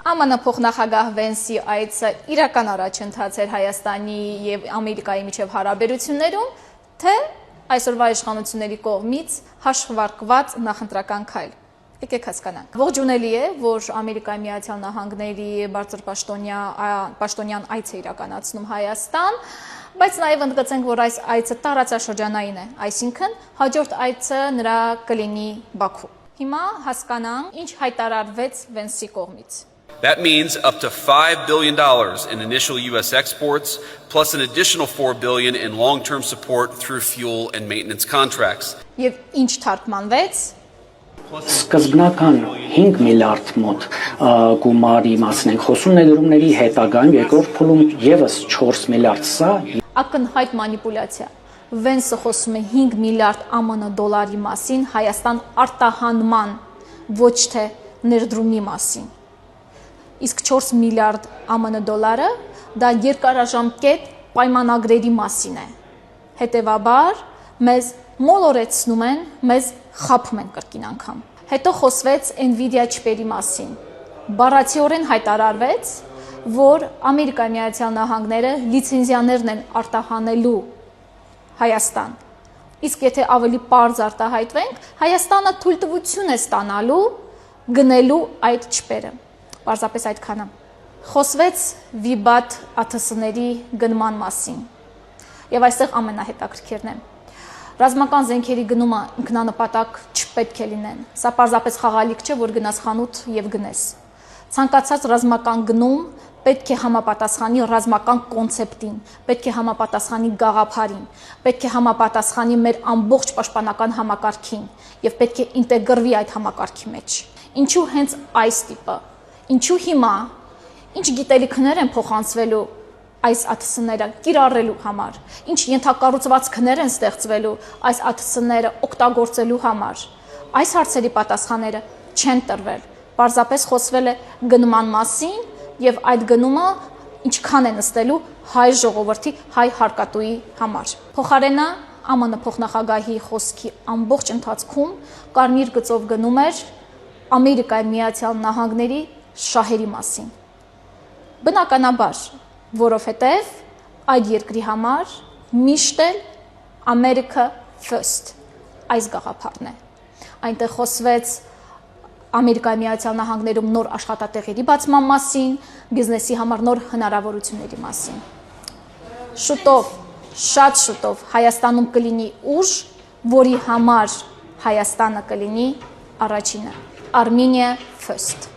ԱՄՆ փոխնախագահ Վենսի այցը իրական առաջընթաց էր Հայաստանի եւ Ամերիկայի միջև հարաբերություններում, թե այսօրվա իշխանությունների կողմից հաշվարկված նախընտրական քայլ։ Եկեք հասկանանք։ Ողջունելի է, որ Ամերիկայի Միացյալ Նահանգների բարձրպաշտոնյան այց է իրականացնում Հայաստան, բայց նաև ընդգծենք, որ այս այցը տարածաշրջանային է, այսինքն հաջորդ այցը նրա կլինի Բաքու։ Հիմա հասկանանք, ինչ հայտարարվեց Վենսի կողմից։ That means up to $5 billion in initial U.S. exports, plus an additional $4 billion in long-term support through fuel and maintenance contracts. Եվ ինչ թարգմանվեց։ Սկզբնական 5 միլիարդ մոտ գումարի մասին ենք խոսում ներդրումների հետագայում երկրորդ փուլում եւս 4 միլիարդ սա ակնհայտ մանիպուլյացիա։ Վենսը խոսում է 5 միլիարդ ԱՄՆ դոլարի մասին Հայաստան արտահանման, ոչ թե ներդրումի մասին։ Իսկ 4 միլիարդ ԱՄՆ դոլարը դա երկարաժամկետ պայմանագրերի մասին է։ Հետևաբար մեզ մոլորեցնում են, մեզ խաբում են կրկին անգամ։ Հետո խոսվեց Nvidia չիպերի մասին։ Բառացիորեն հայտարարվեց, որ Ամերիկայի Միացյալ Նահանգները լիցենզիաներն են արտահանելու Հայաստան։ Իսկ եթե ավելի պարզ արտահայտվենք, Հայաստանը թույլտվություն է ստանալու գնելու այդ չիպերը։ Պարզապես այդքանը։ Խոսվեց վիբատ ԱԹՍ-ների գնման մասին։ Եվ այստեղ ամենահետաքրքիրն է։ Ռազմական զենքերի գնումը ինքնանպատակ չպետք է լինեն։ Սա պարզապես խաղալիք չէ, որ գնաս խանութ եւ գնես։ Ցանկացած ռազմական գնում պետք է համապատասխանի ռազմական կոնցեպտին, պետք է համապատասխանի գաղափարին, պետք է համապատասխանի մեր ամբողջ պաշտպանական համակարգին եւ պետք է ինտեգրվի այդ համակարգի մեջ։ Ինչու հենց այս տիպը։ Ինչու հիմա, ինչ գիտելիքներ են փոխանցվելու այս ԱԹՍ-ները կիրառելու համար, ինչ ենթակառուցվածքներ են ստեղծվելու այս ԱԹՍ-ները օգտագործելու համար։ Այս հարցերի պատասխանները չեն տրվել։ Պարզապես խոսվել է գնման մասին եւ այդ գնումը ինչքան է նստելու հայ ժողովրդի, հայ հարկատուի համար։ Փոխարենը ԱՄՆ փոխնախագահի խոսքի ամբողջ ընթացքում կարմիր գծով գնում էր Ամերիկայի Միացյալ Նահանգների շահերի մասին։ Բնականաբար, որովհետև այդ երկրի համար միշտ էլ America first այս գաղափարն է։ Այնտեղ խոսվեց Ամերիկայի Միացյալ Նահանգներում նոր աշխատատեղերի բացման մասին, բիզնեսի համար նոր հնարավորությունների մասին։ Շուտով, շատ շուտով Հայաստանում կլինի ուժ, որի համար Հայաստանը կլինի առաջինը։ Armenia first։